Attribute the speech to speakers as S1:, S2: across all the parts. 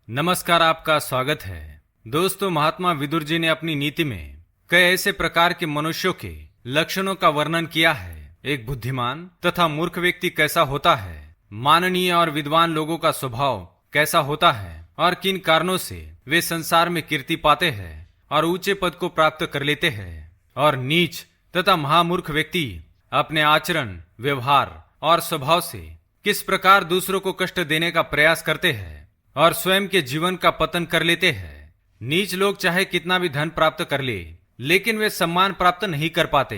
S1: नमस्कार, आपका स्वागत है। दोस्तों, महात्मा विदुर जी ने अपनी नीति में कई ऐसे प्रकार के मनुष्यों के लक्षणों का वर्णन किया है। एक बुद्धिमान तथा मूर्ख व्यक्ति कैसा होता है, माननीय और विद्वान लोगों का स्वभाव कैसा होता है और किन कारणों से वे संसार में कीर्ति पाते हैं और ऊंचे पद को प्राप्त कर लेते हैं, और नीच तथा महामूर्ख व्यक्ति अपने आचरण, व्यवहार और स्वभाव से किस प्रकार दूसरों को कष्ट देने का प्रयास करते हैं और स्वयं के जीवन का पतन कर लेते हैं। नीच लोग चाहे कितना भी धन प्राप्त कर ले, लेकिन वे सम्मान प्राप्त नहीं कर पाते,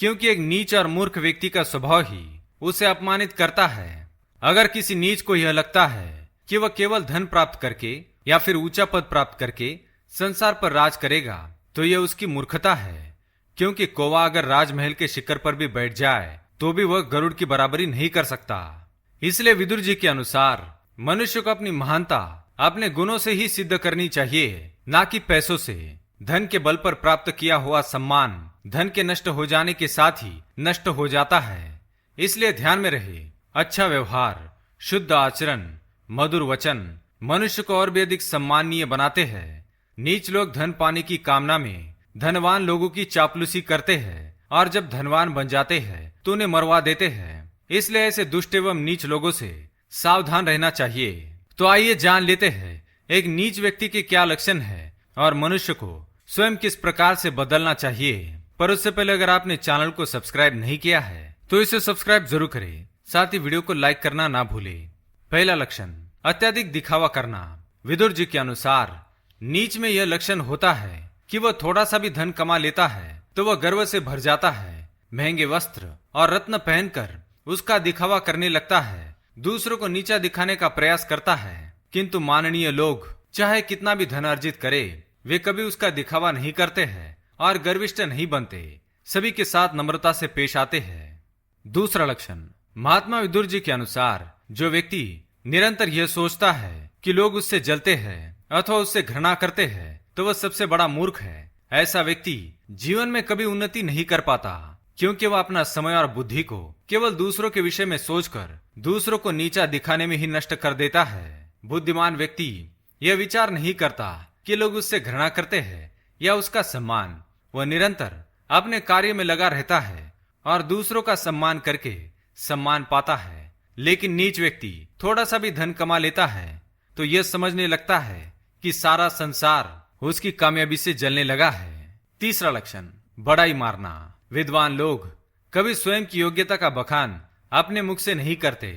S1: क्योंकि एक नीच और मूर्ख व्यक्ति का स्वभाव ही उसे अपमानित करता है। अगर किसी नीच को यह लगता है कि वह केवल धन प्राप्त करके या फिर ऊंचा पद प्राप्त करके संसार पर राज करेगा, तो यह उसकी मूर्खता है, क्योंकि कौवा अगर राजमहल के शिखर पर भी बैठ जाए तो भी वह गरुड़ की बराबरी नहीं कर सकता। इसलिए विदुर जी के अनुसार मनुष्य को अपनी महानता अपने गुणों से ही सिद्ध करनी चाहिए, ना कि पैसों से। धन के बल पर प्राप्त किया हुआ सम्मान धन के नष्ट हो जाने के साथ ही नष्ट हो जाता है। इसलिए ध्यान में रहे, अच्छा व्यवहार, शुद्ध आचरण, मधुर वचन मनुष्य को और भी अधिक सम्माननीय बनाते हैं। नीच लोग धन पाने की कामना में धनवान लोगों की चापलूसी करते हैं, और जब धनवान बन जाते हैं तो उन्हें मरवा देते हैं। इसलिए ऐसे दुष्ट एवं नीच लोगों से सावधान रहना चाहिए। तो आइए जान लेते हैं एक नीच व्यक्ति के क्या लक्षण है और मनुष्य को स्वयं किस प्रकार से बदलना चाहिए। पर उससे पहले अगर आपने चैनल को सब्सक्राइब नहीं किया है तो इसे सब्सक्राइब जरूर करें, साथ ही वीडियो को लाइक करना ना भूलें। पहला लक्षण, अत्यधिक दिखावा करना। विदुर जी के अनुसार नीच में यह लक्षण होता है कि वह थोड़ा सा भी धन कमा लेता है तो वह गर्व से भर जाता है। महंगे वस्त्र और रत्न पहनकर उसका दिखावा करने लगता है, दूसरों को नीचा दिखाने का प्रयास करता है। किंतु माननीय लोग चाहे कितना भी धन अर्जित करे, वे कभी उसका दिखावा नहीं करते हैं और गर्विष्ठ नहीं बनते, सभी के साथ नम्रता से पेश आते हैं। दूसरा लक्षण, महात्मा विदुर जी के अनुसार जो व्यक्ति निरंतर यह सोचता है कि लोग उससे जलते हैं अथवा उससे घृणा करते हैं, तो वह सबसे बड़ा मूर्ख है। ऐसा व्यक्ति जीवन में कभी उन्नति नहीं कर पाता, क्योंकि वह अपना समय और बुद्धि को केवल दूसरों के विषय में सोचकर दूसरों को नीचा दिखाने में ही नष्ट कर देता है। बुद्धिमान व्यक्ति यह विचार नहीं करता कि लोग उससे घृणा करते हैं या उसका सम्मान। वह निरंतर अपने कार्य में लगा रहता है और दूसरों का सम्मान करके सम्मान पाता है। लेकिन नीच व्यक्ति थोड़ा सा भी धन कमा लेता है तो यह समझने लगता है कि सारा संसार उसकी कामयाबी से जलने लगा है। तीसरा लक्षण, बड़ाई मारना। विद्वान लोग कभी स्वयं की योग्यता का बखान अपने मुख से नहीं करते।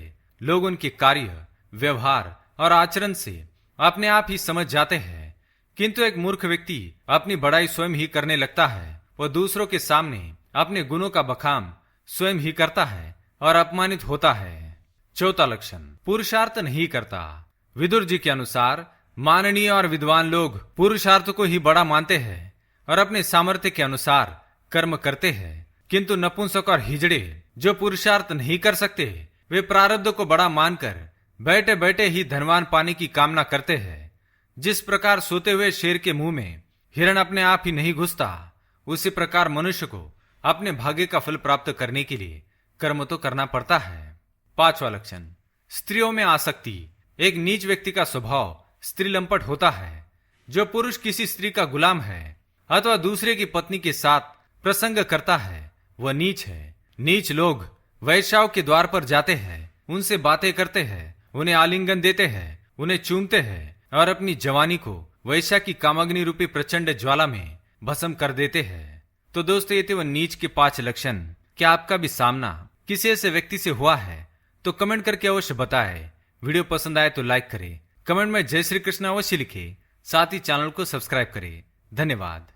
S1: लोग उनके कार्य, व्यवहार और आचरण से अपने आप ही समझ जाते हैं। किंतु एक मूर्ख व्यक्ति अपनी बड़ाई स्वयं ही करने लगता है। वह दूसरों के सामने अपने गुणों का बखान स्वयं ही करता है और अपमानित होता है। चौथा लक्षण, पुरुषार्थ नहीं करता। विदुर जी के अनुसार माननीय और विद्वान लोग पुरुषार्थ को ही बड़ा मानते हैं और अपने सामर्थ्य के अनुसार कर्म करते हैं। किंतु नपुंसक और हिजड़े जो पुरुषार्थ नहीं कर सकते, वे प्रारब्ध को बड़ा मानकर बैठे बैठे ही धनवान पाने की कामना करते हैं। जिस प्रकार सोते हुए शेर के मुंह में हिरण अपने आप ही नहीं घुसता, उसी प्रकार मनुष्य को अपने भाग्य का फल प्राप्त करने के लिए कर्म तो करना पड़ता है। पांचवा लक्षण, स्त्रियों में आसक्ति। एक नीच व्यक्ति का स्वभाव स्त्रीलंपट होता है। जो पुरुष किसी स्त्री का गुलाम है अथवा दूसरे की पत्नी के साथ प्रसंग करता है, वह नीच है। नीच लोग वैश्याओं के द्वार पर जाते हैं, उनसे बातें करते हैं, उन्हें आलिंगन देते हैं, उन्हें चूमते हैं और अपनी जवानी को वैश्या की कामाग्नि रूपी प्रचंड ज्वाला में भस्म कर देते हैं। तो दोस्तों, ये थे वह नीच के 5 लक्षण। क्या आपका भी सामना किसी ऐसे व्यक्ति से हुआ है तो कमेंट करके अवश्य बताएं। वीडियो पसंद आए तो लाइक करें, कमेंट में जय श्री कृष्ण अवश्य लिखें, साथ ही चैनल को सब्सक्राइब करें। धन्यवाद।